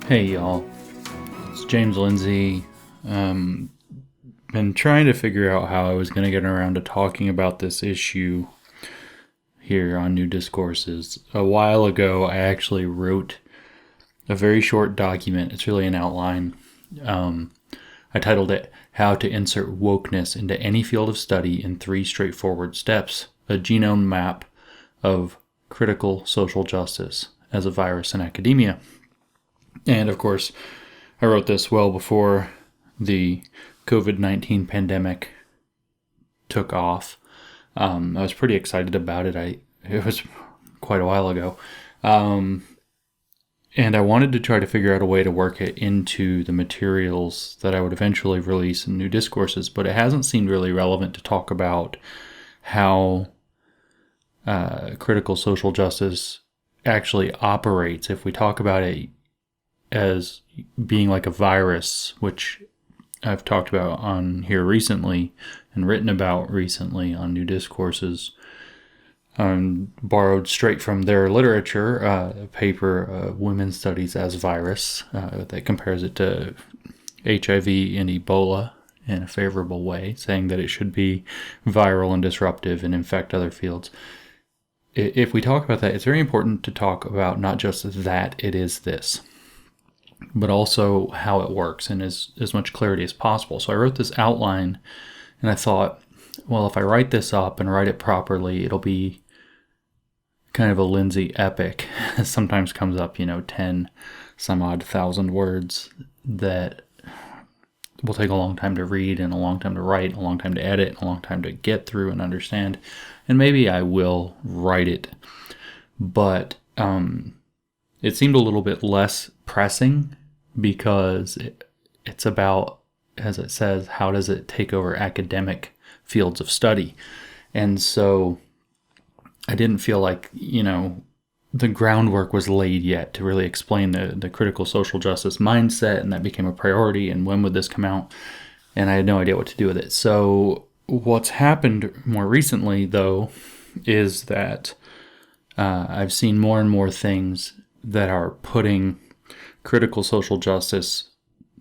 Hey y'all, it's James Lindsay. Been trying to figure out how I was going to get around to talking about this issue here on New Discourses. A while ago, I actually wrote a very short document. It's really an outline. I titled it, How to Insert Wokeness into Any Field of Study in 3 Straightforward Steps, a Genome Map of Critical Social Justice as a Virus in Academia. And of course, I wrote this well before the Covid-19 pandemic took off. I was pretty excited about it. It was quite a while ago. And I wanted to try to figure out a way to work it into the materials that I would eventually release in New Discourses, but it hasn't seemed really relevant to talk about how critical social justice actually operates. If we talk about it as being like a virus, which I've talked about on here recently and written about recently on New Discourses, borrowed straight from their literature, a paper, Women's Studies as Virus, that compares it to HIV and Ebola in a favorable way, saying that it should be viral and disruptive and infect other fields. If we talk about that, it's very important to talk about not just that it is this, but also how it works and as much clarity as possible. So I wrote this outline and I thought, well, if I write this up and write it properly, it'll be kind of a Lindsay epic. Sometimes comes up, 10 some odd thousand words that will take a long time to read and a long time to write, a long time to edit, and a long time to get through and understand. And maybe I will write it, but it seemed a little bit less pressing because it's about, as it says, how does it take over academic fields of study? And so I didn't feel like, the groundwork was laid yet to really explain the critical social justice mindset, and that became a priority, and when would this come out? And I had no idea what to do with it. So what's happened more recently, though, is that I've seen more and more things that are putting critical social justice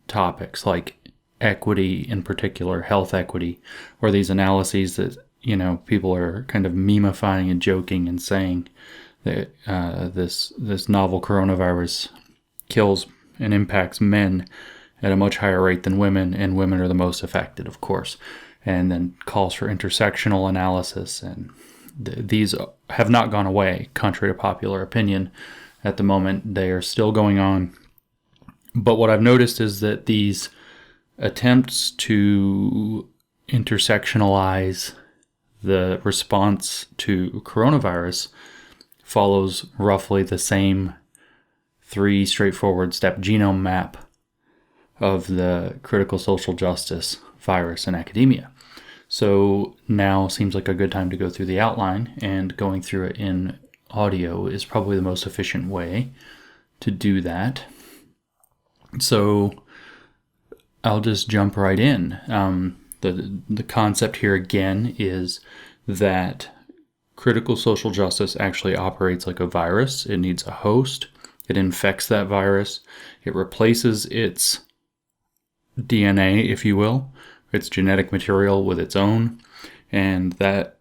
topics like equity, in particular health equity, or these analyses that people are kind of memifying and joking and saying that this novel coronavirus kills and impacts men at a much higher rate than women, and women are the most affected, of course, and then calls for intersectional analysis, and these have not gone away, contrary to popular opinion. At the moment, they are still going on. But what I've noticed is that these attempts to intersectionalize the response to coronavirus follows roughly the same 3 straightforward step genome map of the critical social justice virus in academia. So now seems like a good time to go through the outline, and going through it in audio is probably the most efficient way to do that. So I'll just jump right in. The concept here again is that critical social justice actually operates like a virus. It needs a host. It infects that virus. It replaces its DNA, if you will, its genetic material with its own. And that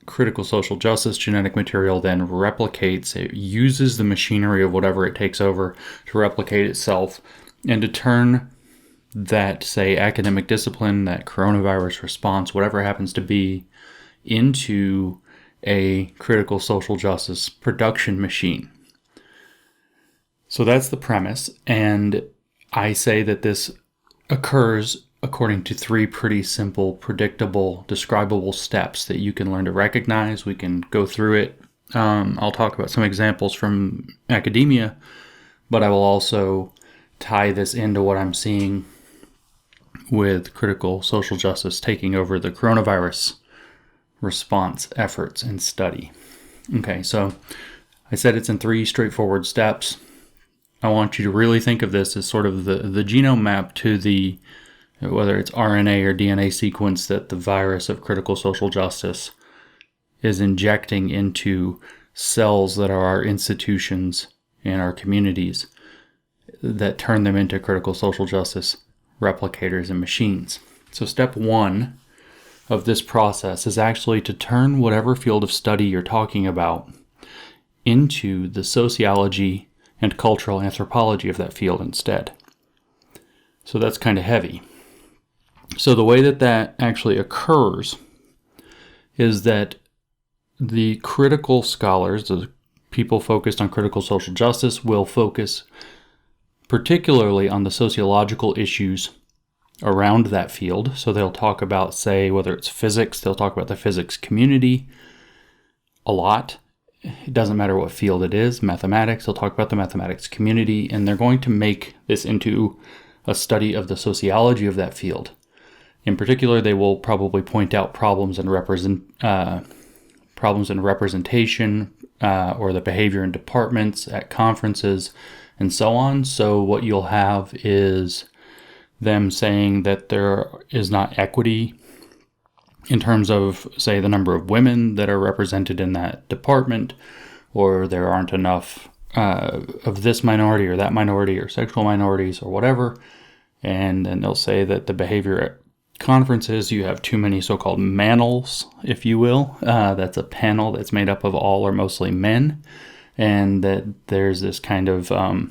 critical social justice genetic material then replicates. It uses the machinery of whatever it takes over to replicate itself and to turn that, say, academic discipline, that coronavirus response, whatever it happens to be, into a critical social justice production machine. So that's the premise, and I say that this occurs according to 3 pretty simple, predictable, describable steps that you can learn to recognize. We can go through it. I'll talk about some examples from academia, but I will also tie this into what I'm seeing with critical social justice taking over the coronavirus response efforts and study. Okay, so I said it's in 3 straightforward steps. I want you to really think of this as sort of the genome map to the, whether it's RNA or DNA sequence that the virus of critical social justice is injecting into cells that are our institutions and our communities. that turn them into critical social justice replicators and machines. So step one of this process is actually to turn whatever field of study you're talking about into the sociology and cultural anthropology of that field instead. So that's kind of heavy. So the way that actually occurs is that the critical scholars, the people focused on critical social justice, will focus particularly on the sociological issues around that field. So they'll talk about, say, whether it's physics, they'll talk about the physics community a lot. It doesn't matter what field it is. Mathematics, they'll talk about the mathematics community, and they're going to make this into a study of the sociology of that field. In particular, they will probably point out problems in representation or the behavior in departments, at conferences, and so on. So what you'll have is them saying that there is not equity in terms of, say, the number of women that are represented in that department, or there aren't enough of this minority or that minority or sexual minorities or whatever. And then they'll say that the behavior at conferences, you have too many so-called manels, if you will. That's a panel that's made up of all or mostly men. And that there's this kind of, I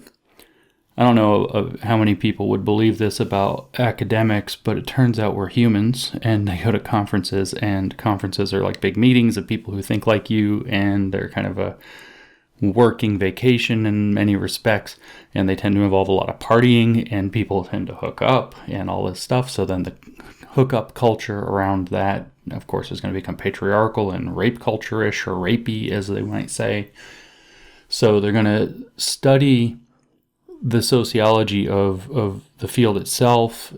don't know how many people would believe this about academics, but it turns out we're humans, and they go to conferences, and conferences are like big meetings of people who think like you, and they're kind of a working vacation in many respects, and they tend to involve a lot of partying, and people tend to hook up and all this stuff. So then the hookup culture around that, of course, is going to become patriarchal and rape culture-ish, or rapey, as they might say. So they're going to study the sociology of the field itself.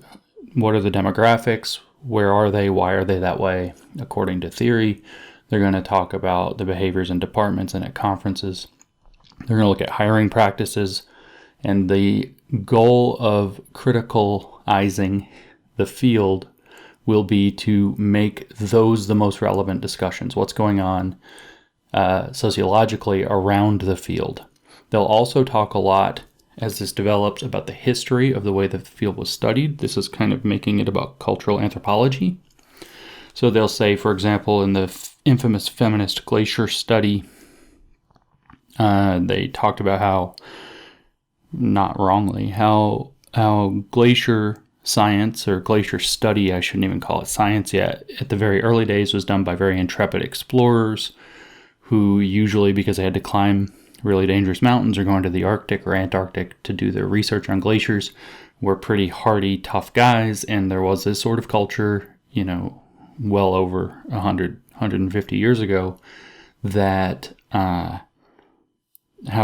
What are the demographics? Where are they? Why are they that way? According to theory, they're going to talk about the behaviors in departments and at conferences. They're going to look at hiring practices, and the goal of criticalizing the field will be to make those the most relevant discussions. What's going on sociologically around the field. They'll also talk a lot, as this develops, about the history of the way the field was studied. This is kind of making it about cultural anthropology. So they'll say, for example, in the infamous feminist glacier study, they talked about how, not wrongly, how glacier science, or glacier study, I shouldn't even call it science yet, at the very early days was done by very intrepid explorers who usually, because they had to climb really dangerous mountains or going to the Arctic or Antarctic to do their research on glaciers, were pretty hardy, tough guys. And there was this sort of culture, well over 100, 150 years ago, that how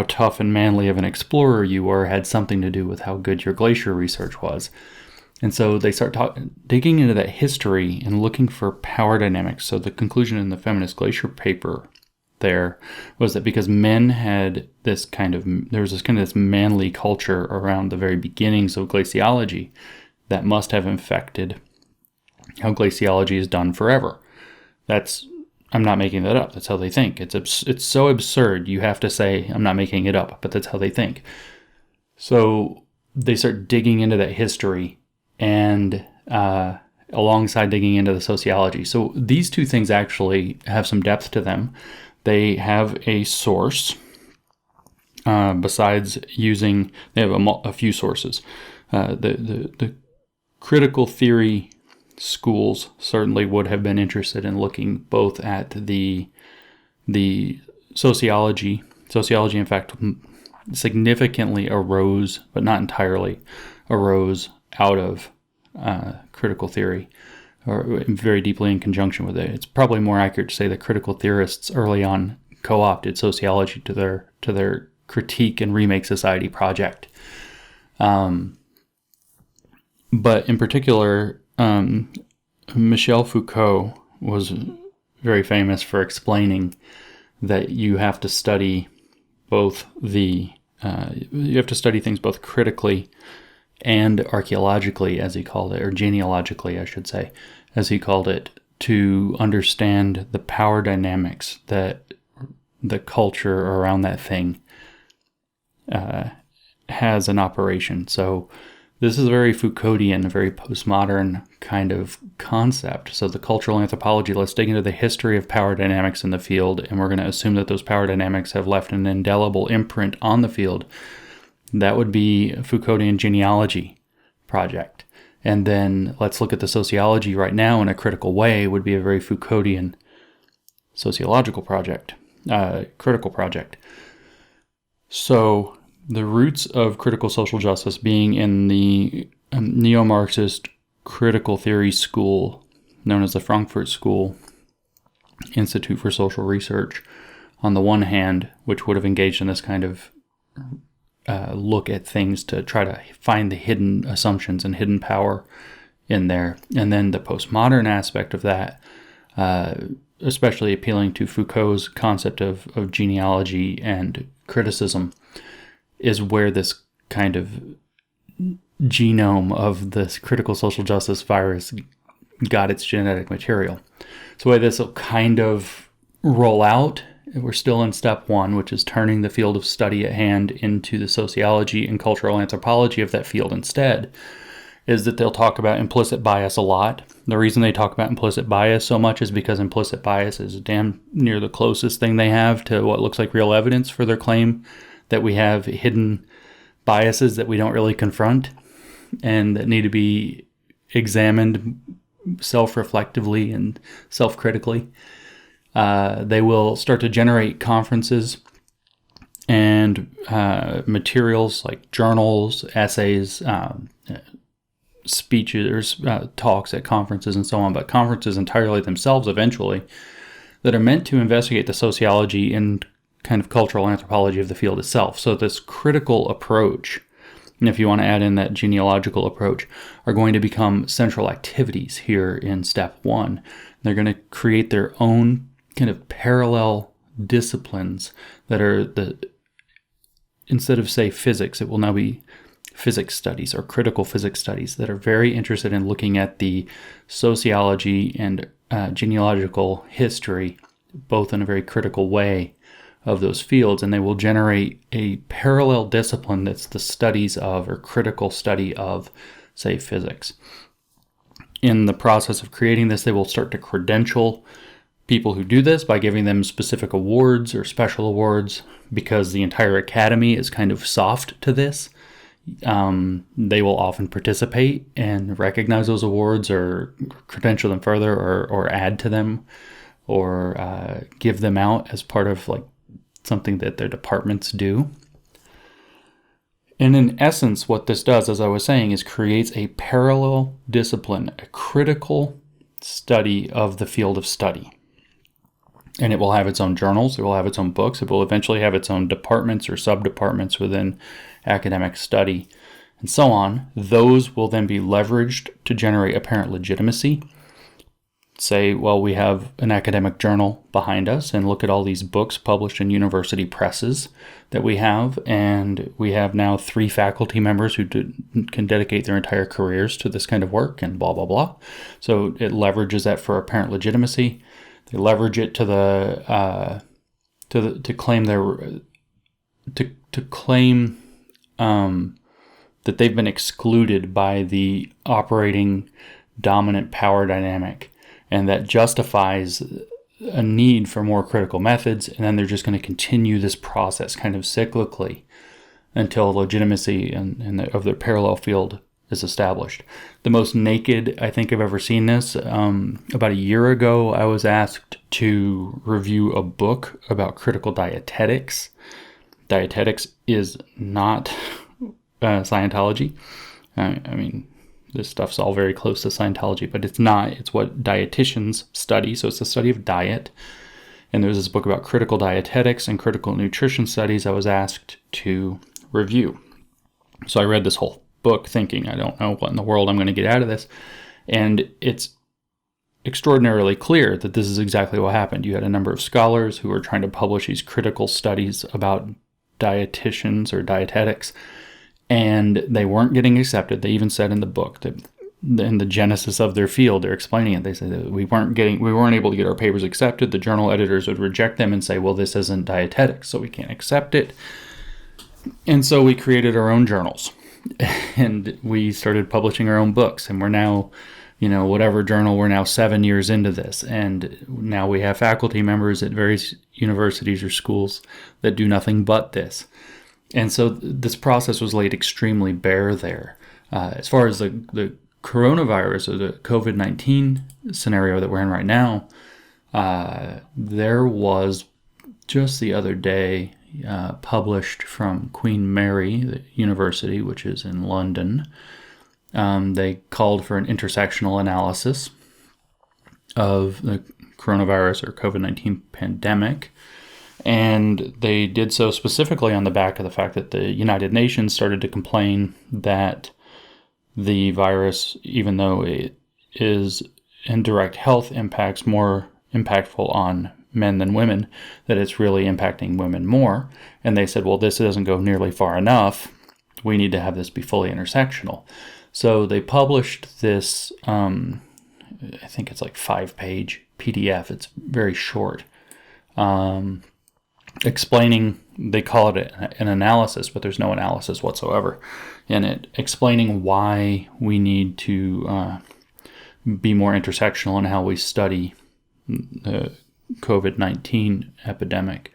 tough and manly of an explorer you were had something to do with how good your glacier research was. And so they start digging into that history and looking for power dynamics. So the conclusion in the feminist glacier paper there was that because men had this this manly culture around the very beginnings of glaciology that must have infected how glaciology is done forever. I'm not making that up. That's how they think. It's so absurd. You have to say, I'm not making it up, but that's how they think. So they start digging into that history and alongside digging into the sociology. So these two things actually have some depth to them. They have a source, besides using, they have a few sources. The critical theory schools certainly would have been interested in looking both at the sociology. Sociology, in fact, significantly arose, but not entirely, arose out of critical theory, or very deeply in conjunction with it. It's probably more accurate to say that critical theorists early on co-opted sociology to their critique and remake society project. But in particular, Michel Foucault was very famous for explaining that you have to study things both critically and archaeologically, as he called it, or genealogically, I should say, as he called it, to understand the power dynamics that the culture around that thing has an operation. So this is a very Foucauldian, a very postmodern kind of concept. So the cultural anthropology, let's dig into the history of power dynamics in the field, and we're going to assume that those power dynamics have left an indelible imprint on the field. That would be a Foucauldian genealogy project. And then let's look at the sociology right now in a critical way, would be a very Foucauldian sociological project, critical project. So the roots of critical social justice being in the neo-Marxist critical theory school, known as the Frankfurt School Institute for Social Research, on the one hand, which would have engaged in this kind of look at things to try to find the hidden assumptions and hidden power in there. And then the postmodern aspect of that, especially appealing to Foucault's concept of genealogy and criticism, is where this kind of genome of this critical social justice virus got its genetic material. So the way this will kind of roll out, we're still in step one, which is turning the field of study at hand into the sociology and cultural anthropology of that field instead, is that they'll talk about implicit bias a lot. The reason they talk about implicit bias so much is because implicit bias is damn near the closest thing they have to what looks like real evidence for their claim that we have hidden biases that we don't really confront and that need to be examined self-reflectively and self-critically. They will start to generate conferences and materials like journals, essays, speeches, talks at conferences and so on, but conferences entirely themselves eventually that are meant to investigate the sociology and kind of cultural anthropology of the field itself. So this critical approach, and if you want to add in that genealogical approach, are going to become central activities here in step one. They're going to create their own kind of parallel disciplines that are instead of, say, physics, it will now be physics studies or critical physics studies that are very interested in looking at the sociology and genealogical history, both in a very critical way, of those fields, and they will generate a parallel discipline that's the studies of or critical study of, say, physics. In the process of creating this, they will start to credential people who do this by giving them specific awards or special awards, because the entire academy is kind of soft to this. They will often participate and recognize those awards or credential them further or add to them or give them out as part of like something that their departments do. And in essence, what this does, as I was saying, is creates a parallel discipline, a critical study of the field of study. And it will have its own journals, it will have its own books, it will eventually have its own departments or sub-departments within academic study, and so on. Those will then be leveraged to generate apparent legitimacy. Say, well, we have an academic journal behind us, and look at all these books published in university presses that we have, and we have now 3 faculty members who can dedicate their entire careers to this kind of work, and blah, blah, blah. So it leverages that for apparent legitimacy. They leverage it to claim that they've been excluded by the operating dominant power dynamic, and that justifies a need for more critical methods, and then they're just going to continue this process kind of cyclically until legitimacy of their parallel field is established. The most naked I think I've ever seen this. About a year ago, I was asked to review a book about critical dietetics. Dietetics is not Scientology. I mean, this stuff's all very close to Scientology, but it's not. It's what dietitians study. So it's the study of diet. And there's this book about critical dietetics and critical nutrition studies I was asked to review. So I read this whole book thinking, I don't know what in the world I'm going to get out of this. And it's extraordinarily clear that this is exactly what happened. You had a number of scholars who were trying to publish these critical studies about dietitians or dietetics, and they weren't getting accepted. They even said in the book that in the genesis of their field, they're explaining it. They say that we weren't able to get our papers accepted. The journal editors would reject them and say, well, this isn't dietetics, so we can't accept it. And so we created our own journals and we started publishing our own books. And we're now, whatever journal, we're now 7 years into this. And now we have faculty members at various universities or schools that do nothing but this. And so this process was laid extremely bare there. As far as the coronavirus or the COVID-19 scenario that we're in right now, there was just the other day published from Queen Mary University, which is in London. They called for an intersectional analysis of the coronavirus or COVID-19 pandemic. And they did so specifically on the back of the fact that the United Nations started to complain that the virus, even though it is indirect health impacts more impactful on men than women, that it's really impacting women more. And they said, well, this doesn't go nearly far enough. We need to have this be fully intersectional. So they published this, I think it's like 5-page PDF. It's very short. Explaining, they call it an analysis, but there's no analysis whatsoever in it, explaining why we need to be more intersectional in how we study the COVID-19 epidemic.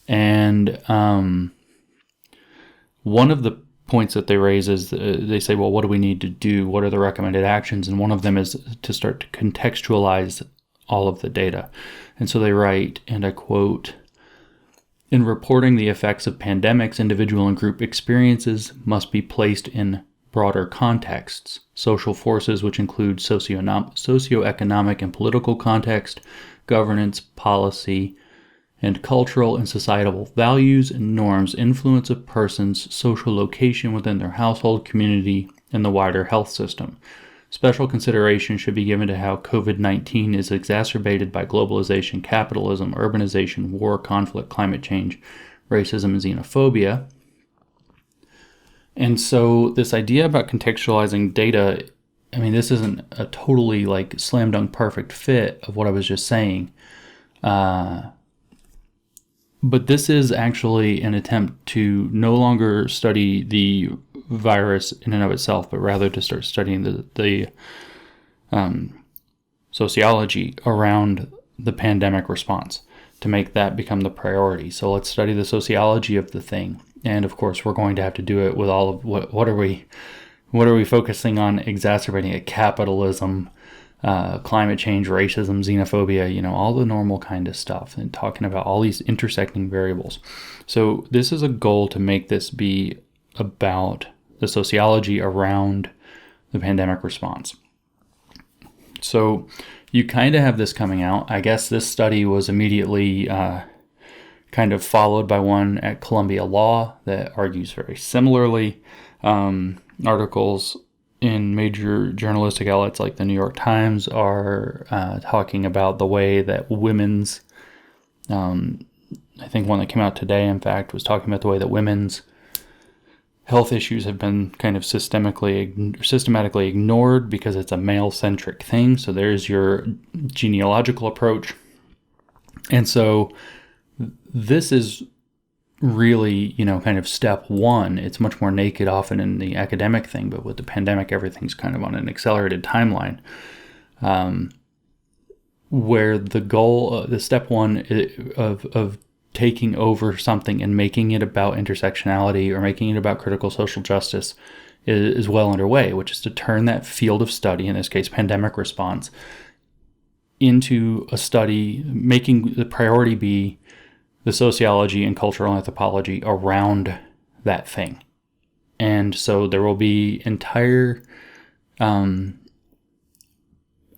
And one of the points that they raise is they say, well, what do we need to do? What are the recommended actions? And one of them is to start to contextualize all of the data. And so they write, and I quote, "In reporting the effects of pandemics, individual and group experiences must be placed in broader contexts, social forces which include socioeconomic and political context, governance, policy, and cultural and societal values and norms influence a person's social location within their household, community, and the wider health system. Special consideration should be given to how COVID-19 is exacerbated by globalization, capitalism, urbanization, war, conflict, climate change, racism, and xenophobia." And so this idea about contextualizing data, I mean, this isn't a totally like slam dunk perfect fit of what I was just saying. But this is actually an attempt to no longer study the virus in and of itself, but rather to start studying the sociology around the pandemic response, to make that become the priority. So let's study the sociology of the thing. And of course, we're going to have to do it with all of what are we focusing on exacerbating it? Capitalism, climate change, racism, xenophobia, all the normal kind of stuff, and talking about all these intersecting variables. So this is a goal to make this be about the sociology around the pandemic response. So you kind of have this coming out. I guess this study was immediately kind of followed by one at Columbia Law that argues very similarly. Articles in major journalistic outlets like the New York Times are talking about the way that women's, I think one that came out today, in fact, was talking about the way that women's health issues have been kind of systematically ignored because it's a male-centric thing. So there's your genealogical approach. And so this is really, kind of step one. It's much more naked often in the academic thing, but with the pandemic, everything's kind of on an accelerated timeline. Where the goal, the step one of taking over something and making it about intersectionality or making it about critical social justice is well underway, which is to turn that field of study, in this case, pandemic response, into a study, making the priority be the sociology and cultural anthropology around that thing. And so there will be entire, I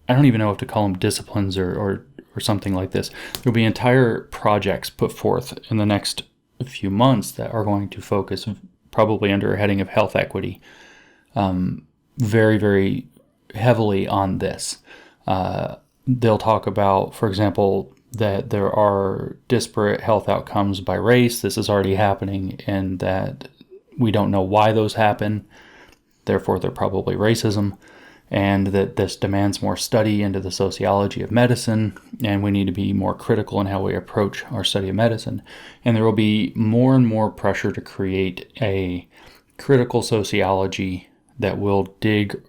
don't even know if to call them disciplines or something like this. There'll be entire projects put forth in the next few months that are going to focus, probably under a heading of health equity, very, very heavily on this. They'll talk about, for example, that there are disparate health outcomes by race. This is already happening, and that we don't know why those happen. Therefore, they're probably racism. and that this demands more study into the sociology of medicine, and we need to be more critical in how we approach our study of medicine. And there will be more and more pressure to create a critical sociology that will dig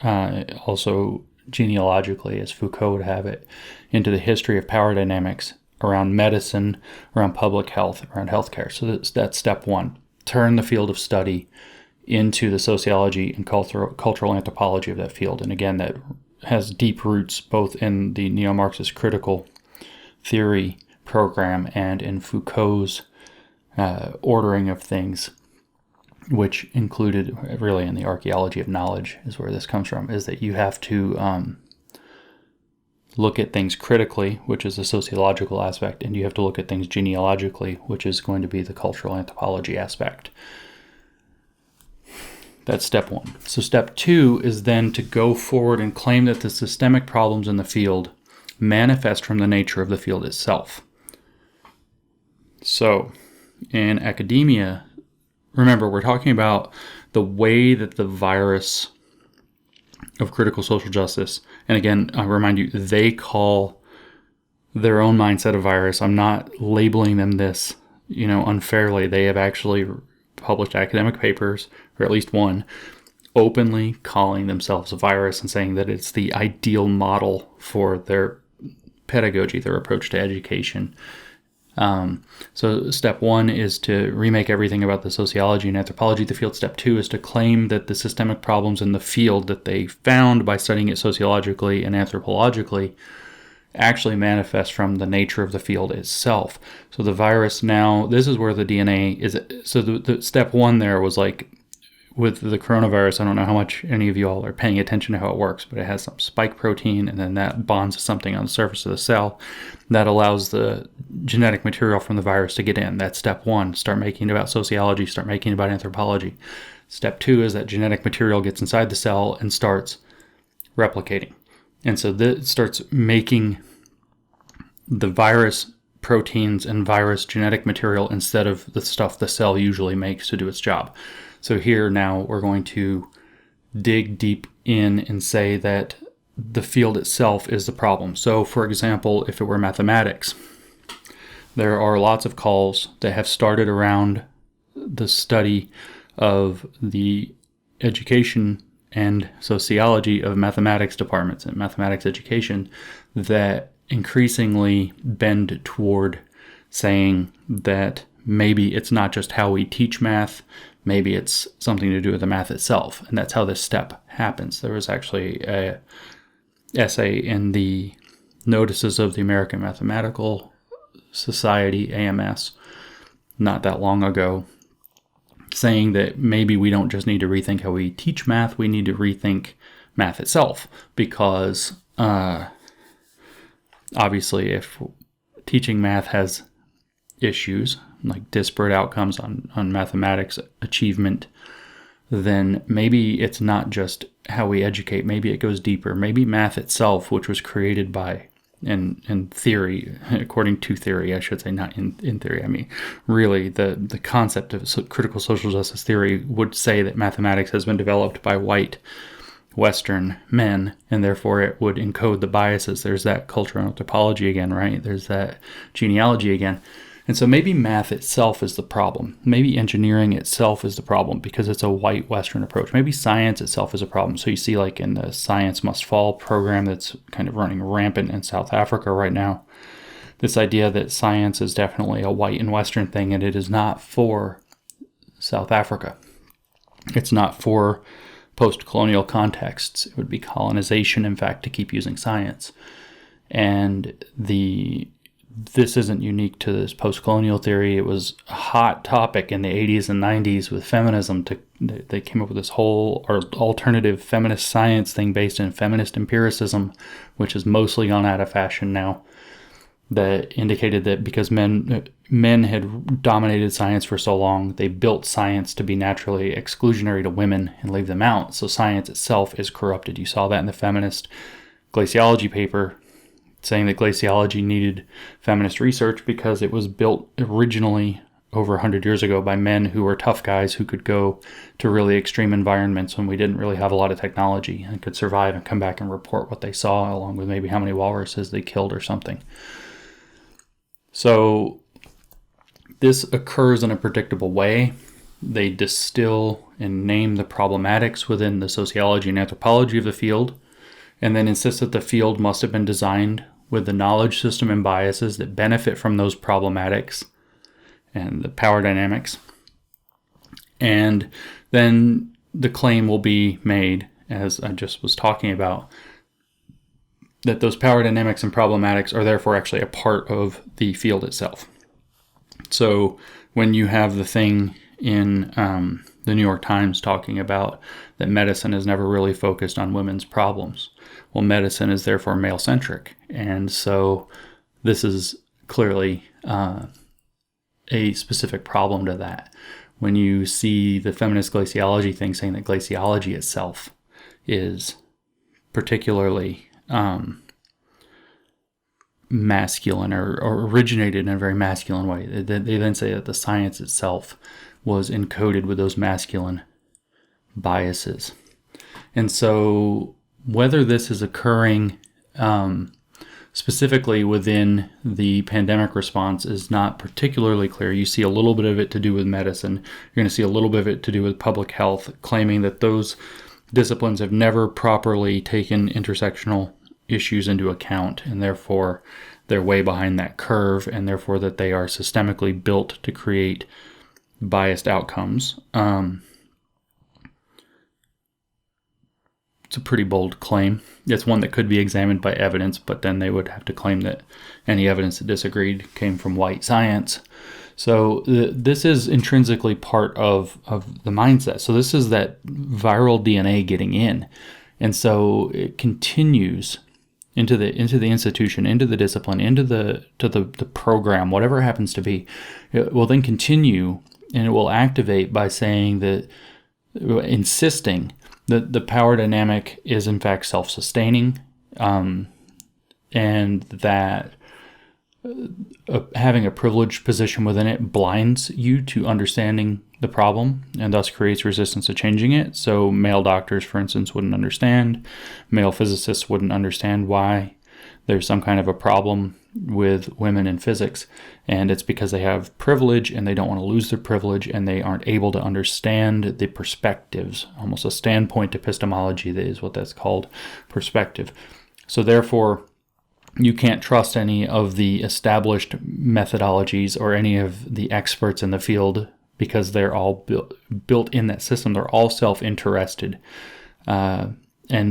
also genealogically, as Foucault would have it, into the history of power dynamics around medicine, around public health, around healthcare. So that's step one. Turn the field of study into the sociology and cultural anthropology of that field. And again, that has deep roots both in the neo-Marxist critical theory program and in Foucault's ordering of things, which included really in the archaeology of knowledge is where this comes from, is that you have to look at things critically, which is a sociological aspect, and you have to look at things genealogically, which is going to be the cultural anthropology aspect. That's step one. So step two is then to go forward and claim that the systemic problems in the field manifest from the nature of the field itself. So in academia, remember, we're talking about the way that the virus of critical social justice, and again, I remind you, they call their own mindset a virus. I'm not labeling them this, unfairly. They have actually published academic papers, or at least one, openly calling themselves a virus and saying that it's the ideal model for their pedagogy, their approach to education. So step one is to remake everything about the sociology and anthropology of the field. Step two is to claim that the systemic problems in the field that they found by studying it sociologically and anthropologically actually manifest from the nature of the field itself. So the virus now, this is where the DNA is. So the step one there was like, with the coronavirus, I don't know how much any of you all are paying attention to how it works, but it has some spike protein, and then that bonds to something on the surface of the cell that allows the genetic material from the virus to get in. That's step one. Start making it about sociology, start making it about anthropology. Step two is that genetic material gets inside the cell and starts replicating. And so this starts making the virus proteins and virus genetic material instead of the stuff the cell usually makes to do its job. So here now we're going to dig deep in and say that the field itself is the problem. So for example, if it were mathematics, there are lots of calls that have started around the study of the education and sociology of mathematics departments and mathematics education that increasingly bend toward saying that maybe it's not just how we teach math, maybe it's something to do with the math itself. And that's how this step happens. There was actually an essay in the Notices of the American Mathematical Society, AMS, not that long ago, saying that maybe we don't just need to rethink how we teach math, we need to rethink math itself. Because obviously if teaching math has issues, like disparate outcomes on mathematics achievement, then maybe it's not just how we educate. Maybe it goes deeper. Maybe math itself, which was created by, in theory, according to theory, I should say, not in theory. I mean, really, the concept of critical social justice theory would say that mathematics has been developed by white Western men, and therefore it would encode the biases. There's that cultural anthropology again, right? There's that genealogy again. And so maybe math itself is the problem. Maybe engineering itself is the problem because it's a white Western approach. Maybe science itself is a problem. So you see like in the Science Must Fall program that's kind of running rampant in South Africa right now, this idea that science is definitely a white and Western thing, and it is not for South Africa. It's not for post-colonial contexts. It would be colonization, in fact, to keep using science. And this isn't unique to this post-colonial theory. It was a hot topic in the 80s and 90s with feminism. They came up with this whole alternative feminist science thing based in feminist empiricism, which has mostly gone out of fashion now, that indicated that because men had dominated science for so long, they built science to be naturally exclusionary to women and leave them out. So science itself is corrupted. You saw that in the feminist glaciology paper, saying that glaciology needed feminist research because it was built originally over 100 years ago by men who were tough guys who could go to really extreme environments when we didn't really have a lot of technology and could survive and come back and report what they saw, along with maybe how many walruses they killed or something. So this occurs in a predictable way. They distill and name the problematics within the sociology and anthropology of the field, and then insist that the field must have been designed with the knowledge system and biases that benefit from those problematics and the power dynamics. And then the claim will be made, as I just was talking about, that those power dynamics and problematics are therefore actually a part of the field itself. So when you have the thing in the New York Times talking about that medicine has never really focused on women's problems, well, medicine is therefore male-centric. And so this is clearly a specific problem to that. When you see the feminist glaciology thing saying that glaciology itself is particularly masculine or originated in a very masculine way. They then say that the science itself was encoded with those masculine biases. And so whether this is occurring specifically within the pandemic response is not particularly clear. You see a little bit of it to do with medicine. You're going to see a little bit of it to do with public health, claiming that those disciplines have never properly taken intersectional issues into account, and therefore they're way behind that curve, and therefore that they are systemically built to create biased outcomes. It's a pretty bold claim. It's one that could be examined by evidence, but then they would have to claim that any evidence that disagreed came from white science. So this is intrinsically part of the mindset. So this is that viral DNA getting in. And so it continues into the institution, into the discipline, into the program, whatever it happens to be. It will then continue, and it will activate by saying that, insisting that the power dynamic is in fact self-sustaining, and that having a privileged position within it blinds you to understanding the problem and thus creates resistance to changing it. So male doctors, for instance, wouldn't understand. Male physicists wouldn't understand why there's some kind of a problem with women in physics. And it's because they have privilege and they don't want to lose their privilege, and they aren't able to understand the perspectives, almost a standpoint epistemology, that is what that's called, perspective. So therefore, you can't trust any of the established methodologies or any of the experts in the field, because they're all built in that system. They're all self-interested, and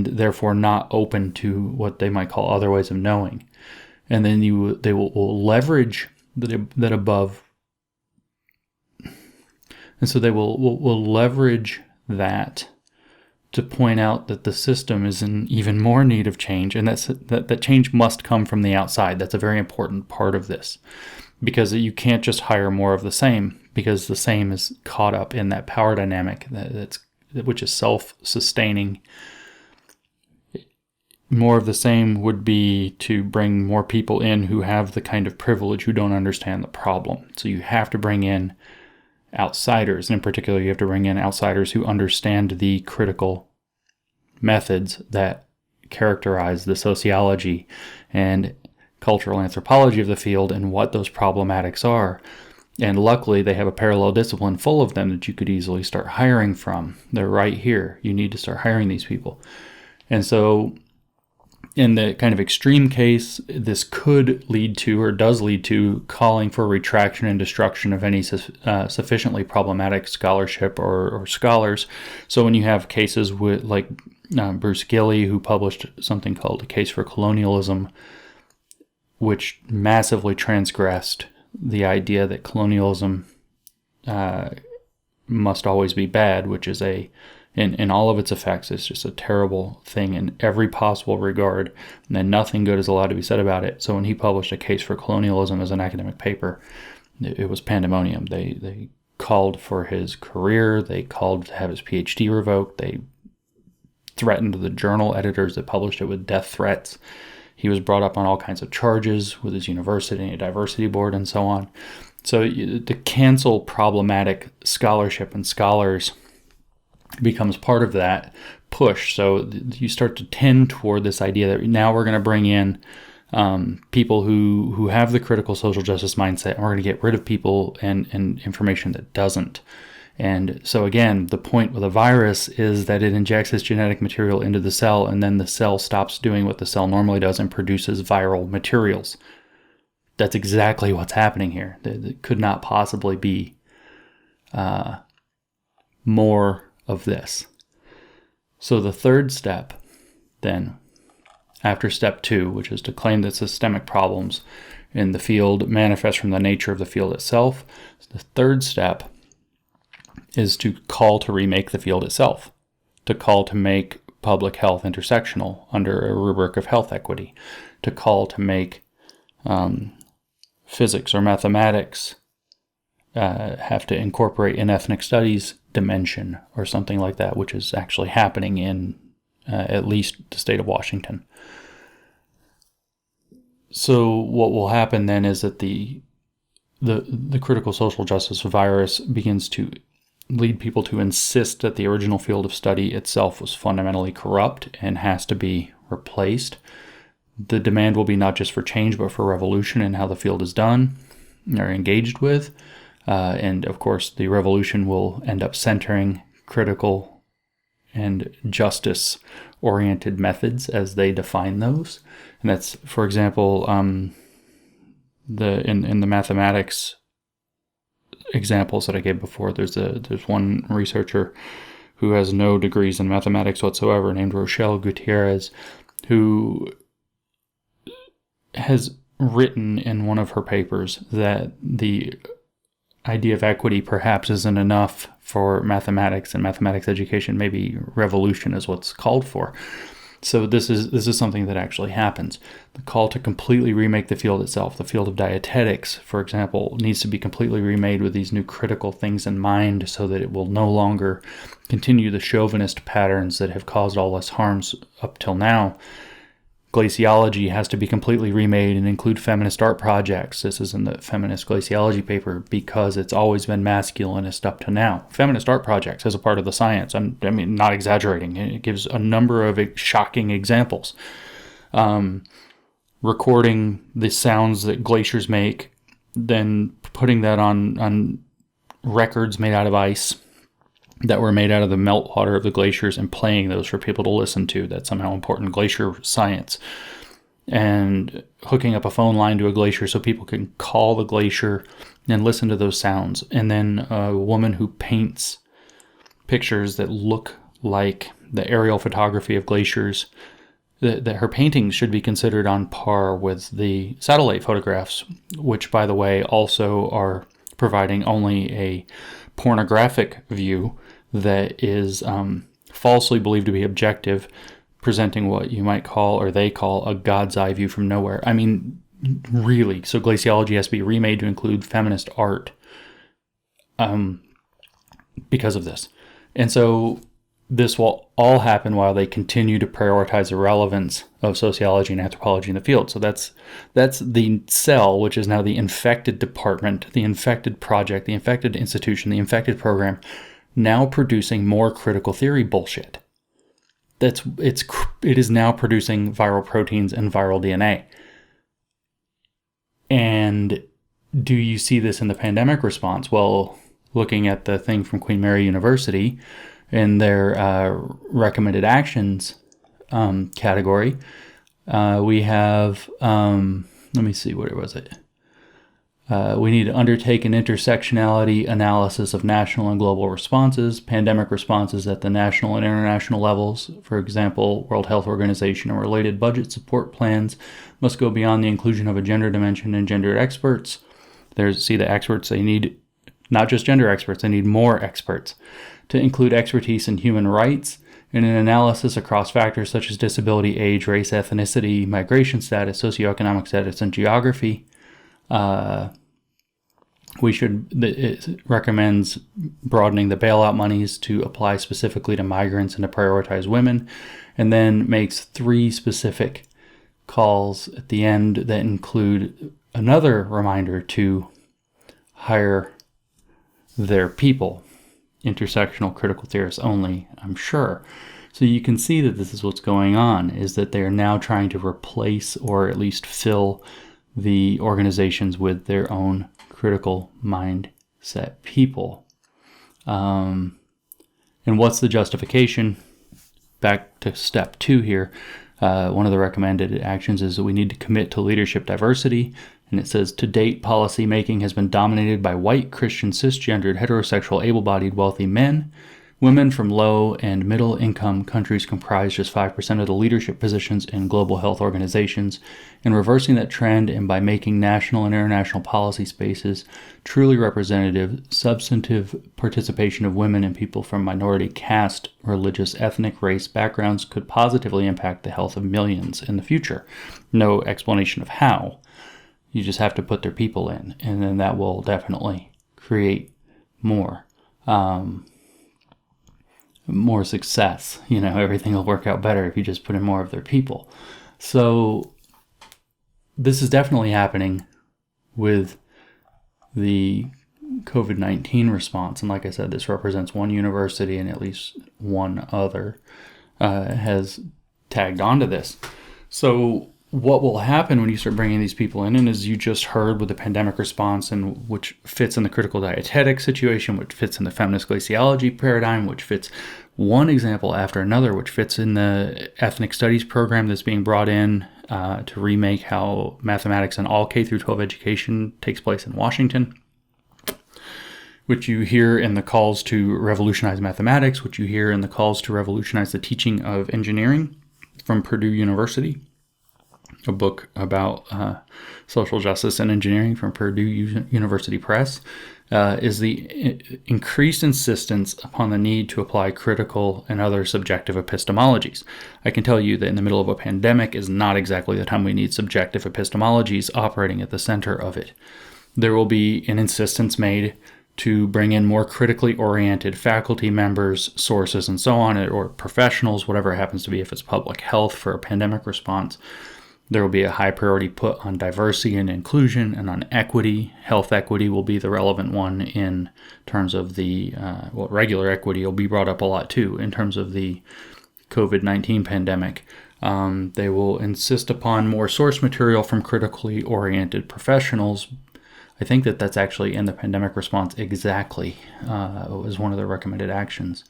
therefore not open to what they might call other ways of knowing. And then they will leverage that above. And so they will leverage that to point out that the system is in even more need of change, and that change must come from the outside. That's a very important part of this, because you can't just hire more of the same, because the same is caught up in that power dynamic which is self-sustaining. More of the same would be to bring more people in who have the kind of privilege, who don't understand the problem. So you have to bring in outsiders, and in particular you have to bring in outsiders who understand the critical methods that characterize the sociology and cultural anthropology of the field and what those problematics are. And luckily they have a parallel discipline full of them that you could easily start hiring from. They're right here. You need to start hiring these people. And so in the kind of extreme case, this could lead to, or does lead to, calling for retraction and destruction of any sufficiently problematic scholarship or scholars. So when you have cases with like Bruce Gilley, who published something called A Case for Colonialism, which massively transgressed the idea that colonialism must always be bad, which is in all of its effects, it's just a terrible thing in every possible regard, and then nothing good is allowed to be said about it. So when he published A Case for Colonialism as an academic paper, it was pandemonium. They called for his career. They called to have his PhD revoked. They threatened the journal editors that published it with death threats. He was brought up on all kinds of charges with his university and diversity board and so on. So the cancel problematic scholarship and scholars becomes part of that push. So you start to tend toward this idea that now we're going to bring in people who have the critical social justice mindset, and we're going to get rid of people and information that doesn't. And so again, the point with a virus is that it injects its genetic material into the cell, and then the cell stops doing what the cell normally does and produces viral materials. That's exactly what's happening here. There could not possibly be more of this. So the third step, then, after step 2, which is to claim that systemic problems in the field manifest from the nature of the field itself, the third step is to call to remake the field itself, to call to make public health intersectional under a rubric of health equity, to call to make physics or mathematics have to incorporate an ethnic studies dimension or something like that, which is actually happening in at least the state of Washington. So what will happen then is that the critical social justice virus begins to lead people to insist that the original field of study itself was fundamentally corrupt and has to be replaced. The demand will be not just for change, but for revolution in how the field is done or engaged with. And of course, the revolution will end up centering critical and justice-oriented methods as they define those. And that's, for example, in the mathematics examples that I gave before, there's one researcher who has no degrees in mathematics whatsoever, named Rochelle Gutierrez, who has written in one of her papers that the idea of equity perhaps isn't enough for mathematics and mathematics education. Maybe revolution is what's called for. So this is something that actually happens. The call to completely remake the field itself, the field of dietetics, for example, needs to be completely remade with these new critical things in mind so that it will no longer continue the chauvinist patterns that have caused all this harms up till now. Glaciology has to be completely remade and include feminist art projects. This is in the feminist glaciology paper because it's always been masculinist up to now. Feminist art projects as a part of the science. I mean, not exaggerating. It gives a number of shocking examples. Recording the sounds that glaciers make, then putting that on records made out of ice that were made out of the meltwater of the glaciers and playing those for people to listen to. That's somehow important glacier science. And hooking up a phone line to a glacier so people can call the glacier and listen to those sounds. And then a woman who paints pictures that look like the aerial photography of glaciers, that her paintings should be considered on par with the satellite photographs, which, by the way, also are providing only a pornographic view that is falsely believed to be objective, presenting what you might call, or they call, a God's eye view from nowhere. I mean, really. So glaciology has to be remade to include feminist art because of this. And so this will all happen while they continue to prioritize the relevance of sociology and anthropology in the field. So that's the cell, which is now the infected department, the infected project, the infected institution, the infected program, now producing more critical theory bullshit. It is now producing viral proteins and viral DNA. And do you see this in the pandemic response? Well, looking at the thing from Queen Mary University in their recommended actions category, we have, let me see, what was it? We need to undertake an intersectionality analysis of national and global responses, pandemic responses at the national and international levels. For example, World Health Organization and related budget support plans must go beyond the inclusion of a gender dimension and gendered experts. The experts, they need not just gender experts, they need more experts to include expertise in human rights and an analysis across factors such as disability, age, race, ethnicity, migration status, socioeconomic status, and geography. It recommends broadening the bailout monies to apply specifically to migrants and to prioritize women, and then makes 3 specific calls at the end that include another reminder to hire their people. Intersectional critical theorists only, I'm sure. So you can see that this is what's going on, is that they're now trying to replace or at least fill the organizations with their own critical mindset people. And what's the justification? Back to step 2 here. One of the recommended actions is that we need to commit to leadership diversity. And it says, to date, policy making has been dominated by white, Christian, cisgendered, heterosexual, able-bodied, wealthy men. Women from low and middle income countries comprise just 5% of the leadership positions in global health organizations. In reversing that trend and by making national and international policy spaces truly representative, substantive participation of women and people from minority caste, religious, ethnic, race backgrounds could positively impact the health of millions in the future. No explanation of how. You just have to put their people in, and then that will definitely create more success. Everything will work out better if you just put in more of their people. So this is definitely happening with the COVID-19 response. And like I said, this represents one university, and at least one other has tagged onto this. So what will happen when you start bringing these people in, and as you just heard with the pandemic response, and which fits in the critical dietetic situation, which fits in the feminist glaciology paradigm, which fits one example after another, which fits in the ethnic studies program that's being brought in to remake how mathematics and all K through 12 education takes place in Washington, which you hear in the calls to revolutionize mathematics, which you hear in the calls to revolutionize the teaching of engineering from Purdue University, a book about social justice and engineering from Purdue University Press, is the increased insistence upon the need to apply critical and other subjective epistemologies. I can tell you that in the middle of a pandemic is not exactly the time we need subjective epistemologies operating at the center of it. There will be an insistence made to bring in more critically oriented faculty members, sources, and so on, or professionals, whatever it happens to be, if it's public health for a pandemic response. There will be a high priority put on diversity and inclusion and on equity. Health equity will be the relevant one in terms of the, regular equity will be brought up a lot too in terms of the COVID-19 pandemic. They will insist upon more source material from critically oriented professionals. I think that's actually in the pandemic response exactly. It was one of the recommended actions.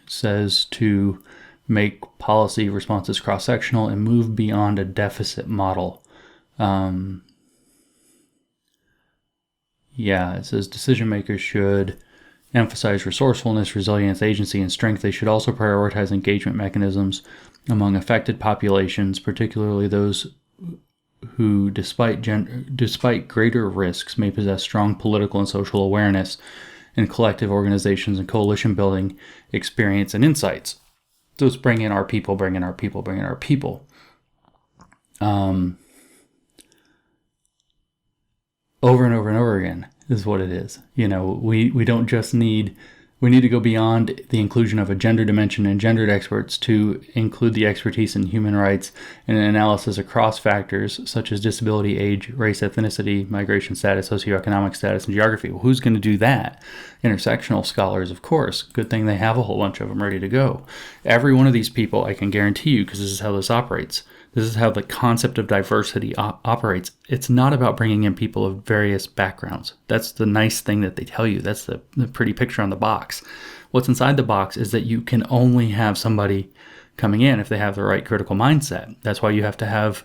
Says to make policy responses cross-sectional and move beyond a deficit model. It says decision makers should emphasize resourcefulness, resilience, agency, and strength. They should also prioritize engagement mechanisms among affected populations, particularly those who, despite greater risks, may possess strong political and social awareness and collective organizations and coalition building experience and insights. So it's bring in our people, bring in our people, bring in our people. Over and over and over again is what it is. We don't just need, we need to go beyond the inclusion of a gender dimension and gendered experts to include the expertise in human rights and an analysis across factors such as disability, age, race, ethnicity, migration status, socioeconomic status, and geography. Well, who's going to do that? Intersectional scholars, of course. Good thing they have a whole bunch of them ready to go. Every one of these people, I can guarantee you, because this is how this operates. This is how the concept of diversity operates. It's not about bringing in people of various backgrounds. That's the nice thing that they tell you. That's the pretty picture on the box. What's inside the box is that you can only have somebody coming in if they have the right critical mindset. That's why you have to have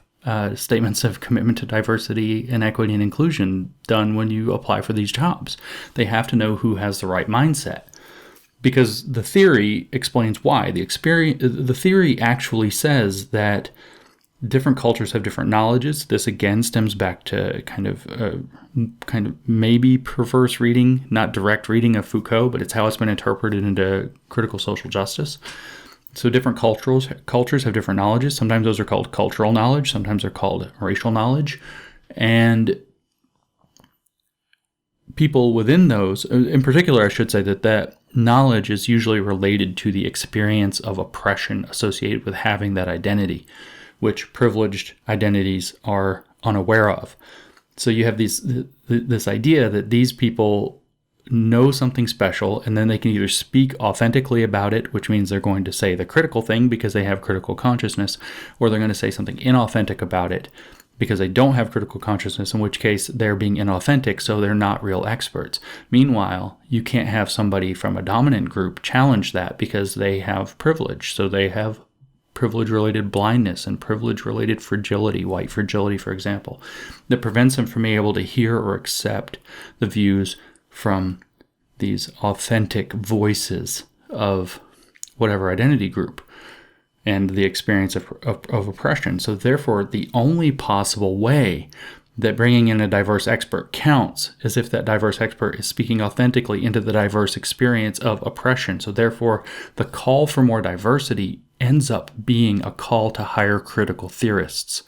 statements of commitment to diversity and equity and inclusion done when you apply for these jobs. They have to know who has the right mindset. Because the theory explains why. The theory actually says that different cultures have different knowledges. This again stems back to kind of maybe perverse reading, not direct reading of Foucault, but it's how it's been interpreted into critical social justice. So different cultures have different knowledges. Sometimes those are called cultural knowledge. Sometimes they're called racial knowledge. And people within those, in particular, I should say that knowledge is usually related to the experience of oppression associated with having that identity. which privileged identities are unaware of. So you have this idea that these people know something special, and then they can either speak authentically about it, which means they're going to say the critical thing because they have critical consciousness, or they're going to say something inauthentic about it because they don't have critical consciousness, in which case they're being inauthentic, so they're not real experts. Meanwhile, you can't have somebody from a dominant group challenge that because they have privilege. So they have privilege-related blindness and privilege-related fragility, white fragility, for example, that prevents them from being able to hear or accept the views from these authentic voices of whatever identity group and the experience of oppression. So therefore, the only possible way that bringing in a diverse expert counts is if that diverse expert is speaking authentically into the diverse experience of oppression. So therefore, the call for more diversity ends up being a call to hire critical theorists,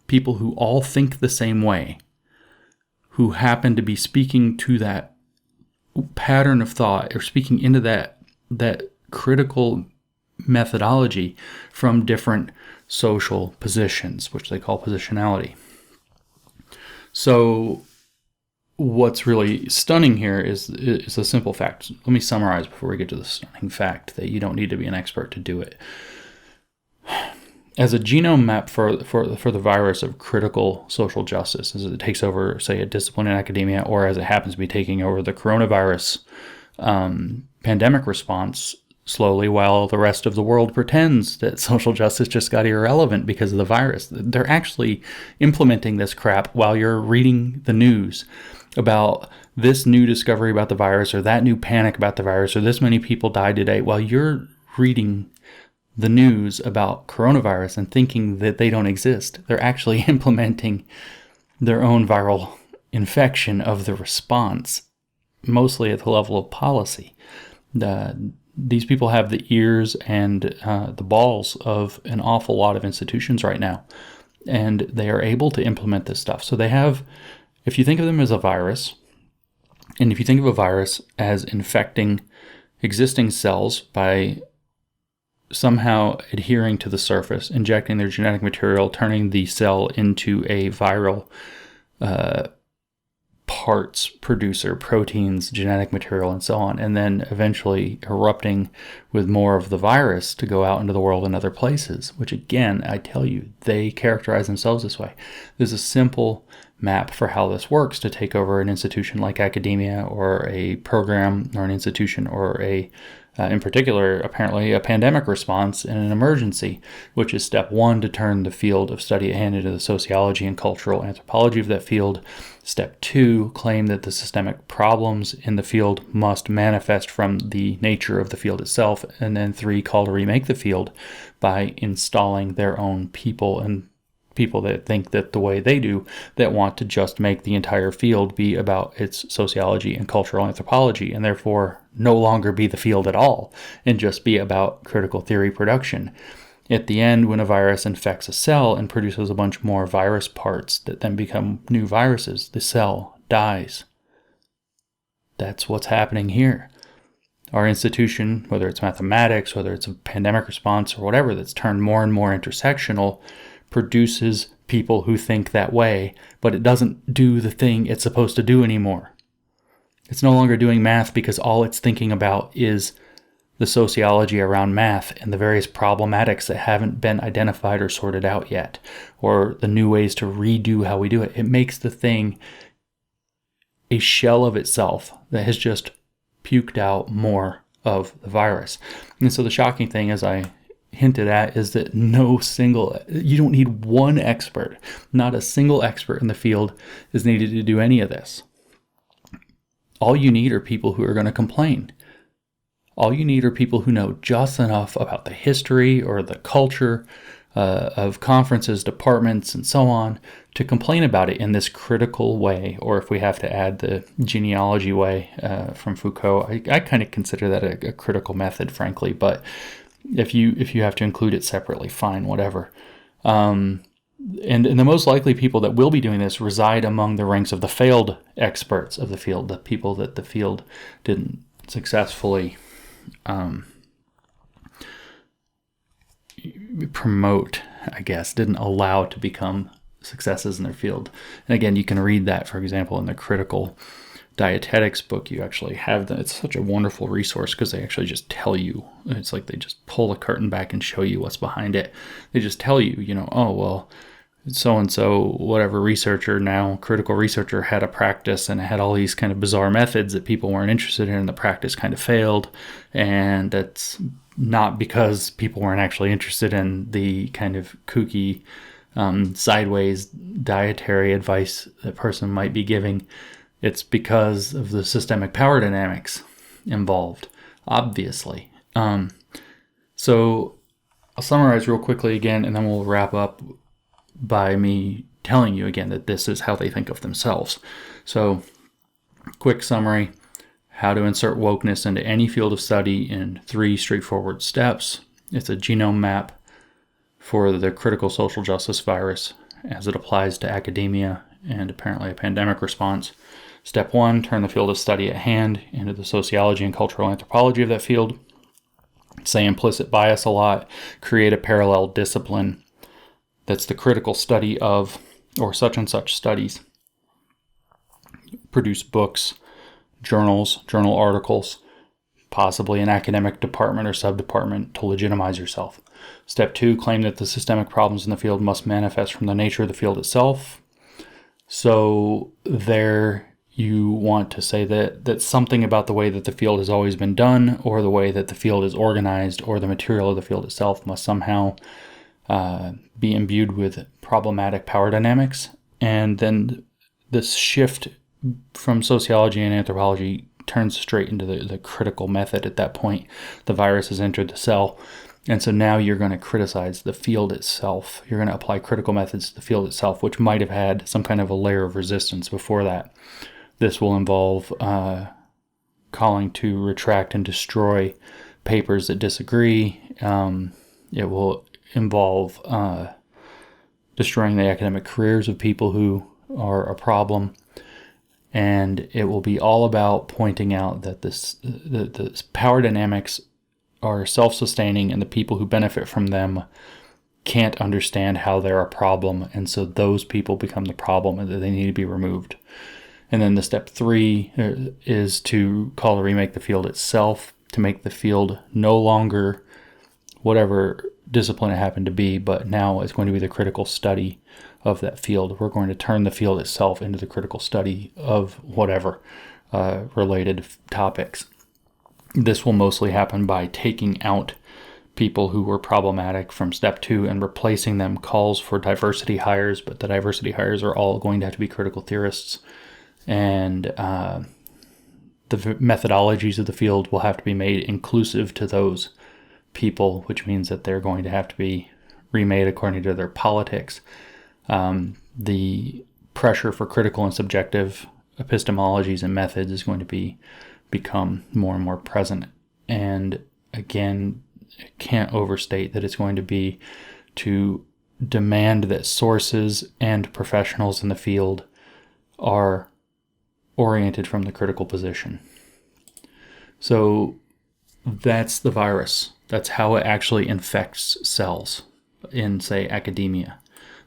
people who all think the same way, who happen to be speaking to that pattern of thought or speaking into that critical methodology from different social positions, which they call positionality. So what's really stunning here is a simple fact. Let me summarize before we get to the stunning fact that you don't need to be an expert to do it. As a genome map for the virus of critical social justice, as it takes over, say, a discipline in academia, or as it happens to be taking over the coronavirus pandemic response slowly, while the rest of the world pretends that social justice just got irrelevant because of the virus. They're actually implementing this crap while you're reading the news about this new discovery about the virus, or that new panic about the virus, or this many people died today. While you're reading the news about coronavirus and thinking that they don't exist, they're actually implementing their own viral infection of the response, mostly at the level of policy. These people have the ears and the balls of an awful lot of institutions right now, and they are able to implement this stuff. So they have, if you think of them as a virus, and if you think of a virus as infecting existing cells by somehow adhering to the surface, injecting their genetic material, turning the cell into a viral parts producer, proteins, genetic material, and so on, and then eventually erupting with more of the virus to go out into the world in other places, which again, I tell you, they characterize themselves this way. There's a simple map for how this works to take over an institution like academia, or a program or an institution, or in particular, apparently, a pandemic response in an emergency, which is step one, to turn the field of study at hand into the sociology and cultural anthropology of that field. Step two, claim that the systemic problems in the field must manifest from the nature of the field itself. And then three, call to remake the field by installing their own people, and people that think that the way they do, that want to just make the entire field be about its sociology and cultural anthropology, and therefore no longer be the field at all, and just be about critical theory production. At the end, when a virus infects a cell and produces a bunch more virus parts that then become new viruses, the cell dies. That's what's happening here. Our institution, whether it's mathematics, whether it's a pandemic response, or whatever, that's turned more and more intersectional, produces people who think that way, but it doesn't do the thing it's supposed to do anymore. It's no longer doing math because all it's thinking about is the sociology around math and the various problematics that haven't been identified or sorted out yet, or the new ways to redo how we do it. It makes the thing a shell of itself that has just puked out more of the virus. And so the shocking thing, as I hinted at, is that you don't need one expert, not a single expert in the field is needed to do any of this. All you need are people who are going to complain. All you need are people who know just enough about the history or the culture of conferences, departments, and so on to complain about it in this critical way, or if we have to add the genealogy way from Foucault, I kind of consider that a critical method, frankly, but if you have to include it separately, fine, whatever. And the most likely people that will be doing this reside among the ranks of the failed experts of the field, the people that the field didn't successfully promote I guess, didn't allow to become successes in their field. And again, you can read that, for example, in the critical dietetics book. You actually have that. It's such a wonderful resource because they actually just tell you. It's like they just pull the curtain back and show you what's behind it. They just tell you, oh, well, so-and-so, whatever researcher now, critical researcher, had a practice and it had all these kind of bizarre methods that people weren't interested in, and the practice kind of failed. And that's not because people weren't actually interested in the kind of kooky, sideways dietary advice that person might be giving. It's because of the systemic power dynamics involved, obviously. So I'll summarize real quickly again, and then we'll wrap up by me telling you again that this is how they think of themselves. So, quick summary: how to insert wokeness into any field of study in 3 straightforward steps. It's a genome map for the critical social justice virus as it applies to academia and apparently a pandemic response. Step 1, turn the field of study at hand into the sociology and cultural anthropology of that field. Say implicit bias a lot. Create a parallel discipline that's the critical study of, or such and such studies. Produce books, journals, journal articles, possibly an academic department or subdepartment to legitimize yourself. Step 2, claim that the systemic problems in the field must manifest from the nature of the field itself. So there you want to say that something about the way that the field has always been done, or the way that the field is organized, or the material of the field itself must somehow be imbued with problematic power dynamics. And then this shift from sociology and anthropology turns straight into the critical method at that point. The virus has entered the cell. And so now you're going to criticize the field itself. You're going to apply critical methods to the field itself, which might have had some kind of a layer of resistance before that. This will involve calling to retract and destroy papers that disagree. It will involve destroying the academic careers of people who are a problem. And it will be all about pointing out that the power dynamics are self-sustaining, and the people who benefit from them can't understand how they're a problem, and so those people become the problem and that they need to be removed. And then the step 3 is to call to remake the field itself, to make the field no longer whatever discipline it happened to be, but now it's going to be the critical study of that field. We're going to turn the field itself into the critical study of whatever related topics. This will mostly happen by taking out people who were problematic from step 2 and replacing them. Calls for diversity hires, but the diversity hires are all going to have to be critical theorists. And the methodologies of the field will have to be made inclusive to those people, which means that they're going to have to be remade according to their politics. The pressure for critical and subjective epistemologies and methods is going to become more and more present. And again, I can't overstate that it's going to be to demand that sources and professionals in the field are oriented from the critical position. So that's the virus. That's how it actually infects cells in, say, academia.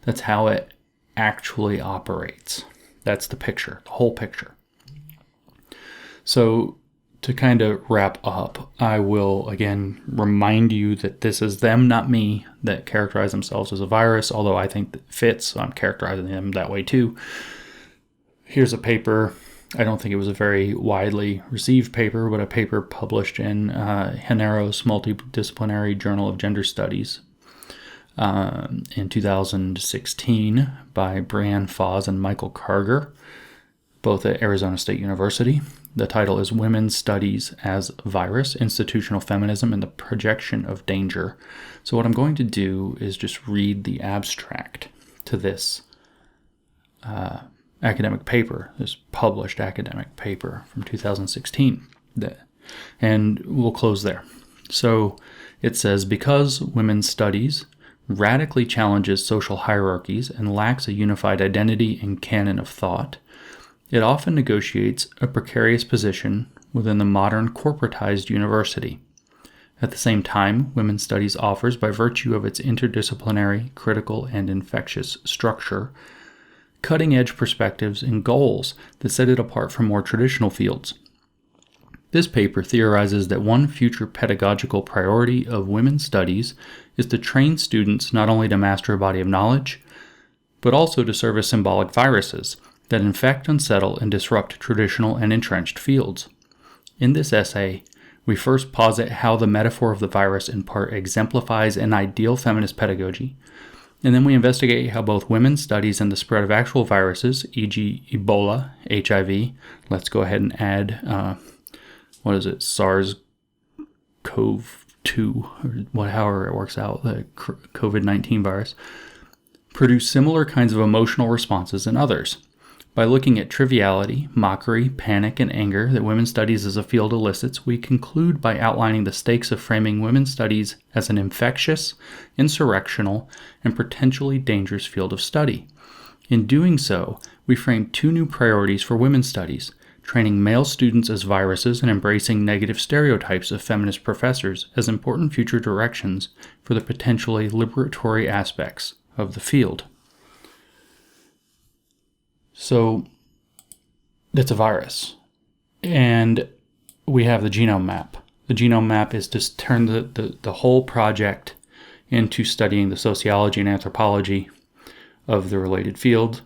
That's how it actually operates. That's the picture, the whole picture. So to kind of wrap up, I will again remind you that this is them, not me, that characterize themselves as a virus, although I think that fits, so I'm characterizing them that way too. Here's a paper. I don't think it was a very widely received paper, but a paper published in Genero's Multidisciplinary Journal of Gender Studies in 2016 by Brianne Foz and Michael Karger, both at Arizona State University. The title is Women's Studies as Virus, Institutional Feminism and the Projection of Danger. So what I'm going to do is just read the abstract to this academic paper, this published academic paper from 2016. And we'll close there. So it says, because women's studies radically challenges social hierarchies and lacks a unified identity and canon of thought, it often negotiates a precarious position within the modern corporatized university. At the same time, women's studies offers, by virtue of its interdisciplinary, critical, and infectious structure, cutting-edge perspectives and goals that set it apart from more traditional fields. This paper theorizes that one future pedagogical priority of women's studies is to train students not only to master a body of knowledge, but also to serve as symbolic viruses that infect, unsettle, and disrupt traditional and entrenched fields. In this essay, we first posit how the metaphor of the virus in part exemplifies an ideal feminist pedagogy, and then we investigate how both women's studies and the spread of actual viruses, e.g. Ebola, HIV, let's go ahead and add, SARS-CoV-2, or however it works out, the Covid-19 virus, produce similar kinds of emotional responses in others. By looking at triviality, mockery, panic, and anger that women's studies as a field elicits, we conclude by outlining the stakes of framing women's studies as an infectious, insurrectional, and potentially dangerous field of study. In doing so, we frame two new priorities for women's studies: training male students as viruses and embracing negative stereotypes of feminist professors as important future directions for the potentially liberatory aspects of the field. So, it's a virus, and we have the genome map. The genome map is to turn the whole project into studying the sociology and anthropology of the related field,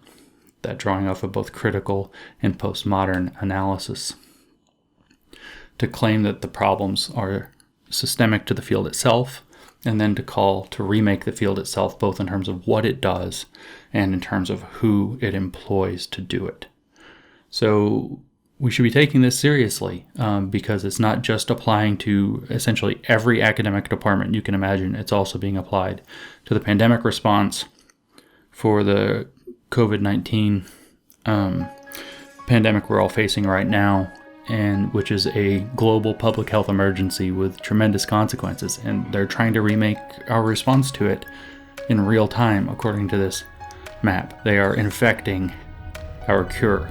that drawing off of both critical and postmodern analysis, to claim that the problems are systemic to the field itself, and then to call to remake the field itself, both in terms of what it does and in terms of who it employs to do it. So we should be taking this seriously because it's not just applying to essentially every academic department you can imagine. It's also being applied to the pandemic response for the COVID-19 pandemic we're all facing right now, and which is a global public health emergency with tremendous consequences. And they're trying to remake our response to it in real time, according to this map. They are infecting our cure.